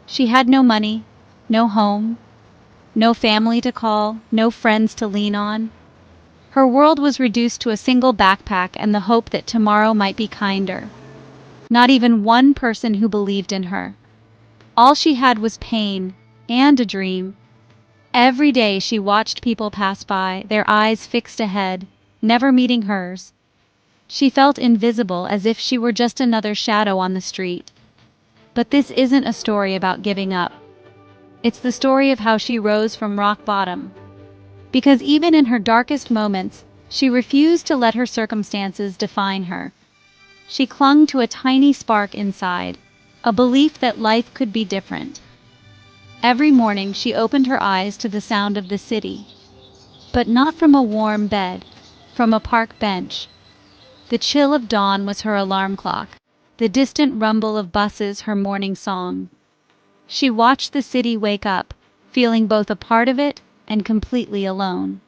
She had no money, no home, no family to call, no friends to lean on. Her world was reduced to a single backpack and the hope that tomorrow might be kinder. Not even one person who believed in her. All she had was pain and a dream. Every day she watched people pass by, their eyes fixed ahead, never meeting hers. She felt invisible, as if she were just another shadow on the street. But this isn't a story about giving up. It's the story of how she rose from rock bottom. Because even in her darkest moments, she refused to let her circumstances define her. She clung to a tiny spark inside, a belief that life could be different. Every morning she opened her eyes to the sound of the city. But not from a warm bed, from a park bench. The chill of dawn was her alarm clock, the distant rumble of buses her morning song. She watched the city wake up, feeling both a part of it and completely alone.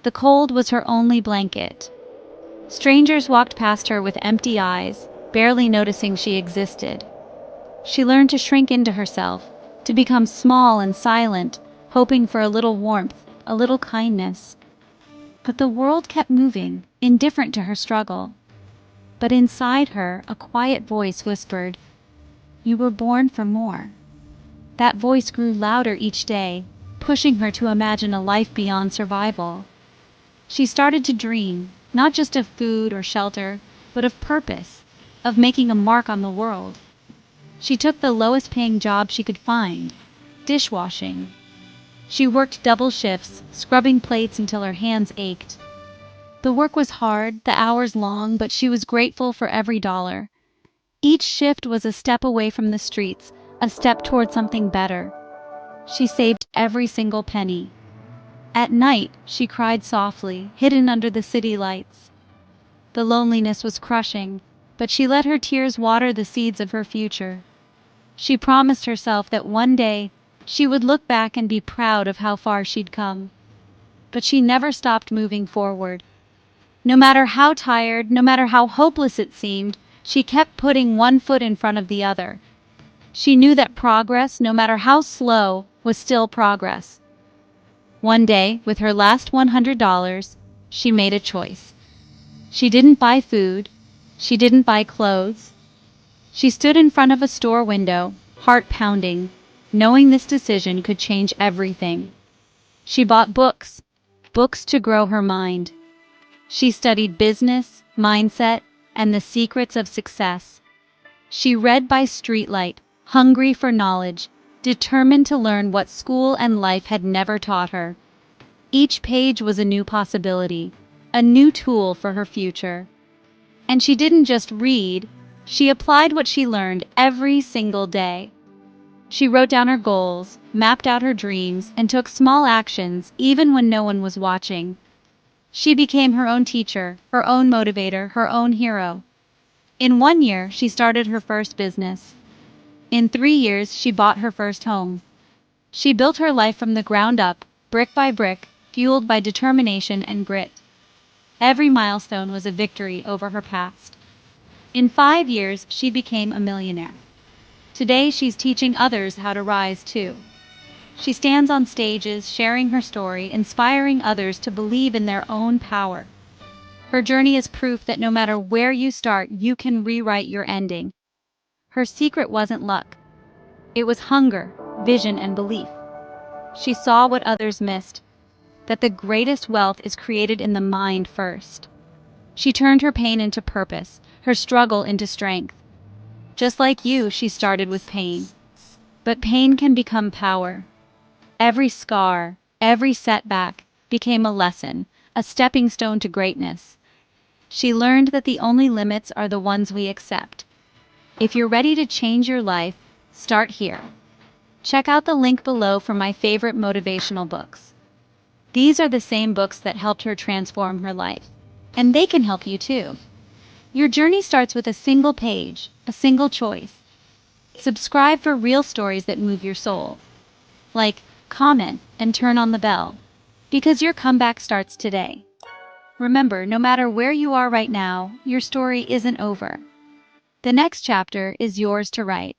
The cold was her only blanket. Strangers walked past her with empty eyes, barely noticing she existed. She learned to shrink into herself, to become small and silent, hoping for a little warmth, a little kindness. But the world kept moving, indifferent to her struggle. But inside her, a quiet voice whispered, "You were born for more." That voice grew louder each day, pushing her to imagine a life beyond survival. She started to dream, not just of food or shelter, but of purpose, of making a mark on the world. She took the lowest paying job she could find, dishwashing. She worked double shifts, scrubbing plates until her hands ached. The work was hard, the hours long, but she was grateful for every dollar. Each shift was a step away from the streets, a step toward something better. She saved every single penny. At night, she cried softly, hidden under the city lights. The loneliness was crushing, but she let her tears water the seeds of her future. She promised herself that one day she would look back and be proud of how far she'd come. But she never stopped moving forward. No matter how tired, no matter how hopeless it seemed, she kept putting one foot in front of the other. She knew that progress, no matter how slow, was still progress. One day, with her last $100, she made a choice. She didn't buy food. She didn't buy clothes. She stood in front of a store window, heart pounding, knowing this decision could change everything. She bought books, books to grow her mind. She studied business, mindset, and the secrets of success. She read by streetlight, hungry for knowledge, determined to learn what school and life had never taught her. Each page was a new possibility, a new tool for her future. And she didn't just read, she applied what she learned every single day. She wrote down her goals, mapped out her dreams, and took small actions even when no one was watching. She became her own teacher, her own motivator, her own hero. In 1 year, she started her first business. In 3 years, she bought her first home. She built her life from the ground up, brick by brick, fueled by determination and grit. Every milestone was a victory over her past. In 5 years, she became a millionaire. Today, she's teaching others how to rise too. She stands on stages, sharing her story, inspiring others to believe in their own power. Her journey is proof that no matter where you start, you can rewrite your ending. Her secret wasn't luck. It was hunger, vision, and belief. She saw what others missed, that the greatest wealth is created in the mind first. She turned her pain into purpose, her struggle into strength. Just like you, she started with pain. But pain can become power. Every scar, every setback, became a lesson, a stepping stone to greatness. She learned that the only limits are the ones we accept. If you're ready to change your life, start here. Check out the link below for my favorite motivational books. These are the same books that helped her transform her life. And they can help you too. Your journey starts with a single page, a single choice. Subscribe for real stories that move your soul. Like, comment, and turn on the bell. Because your comeback starts today. Remember, no matter where you are right now, your story isn't over. The next chapter is yours to write.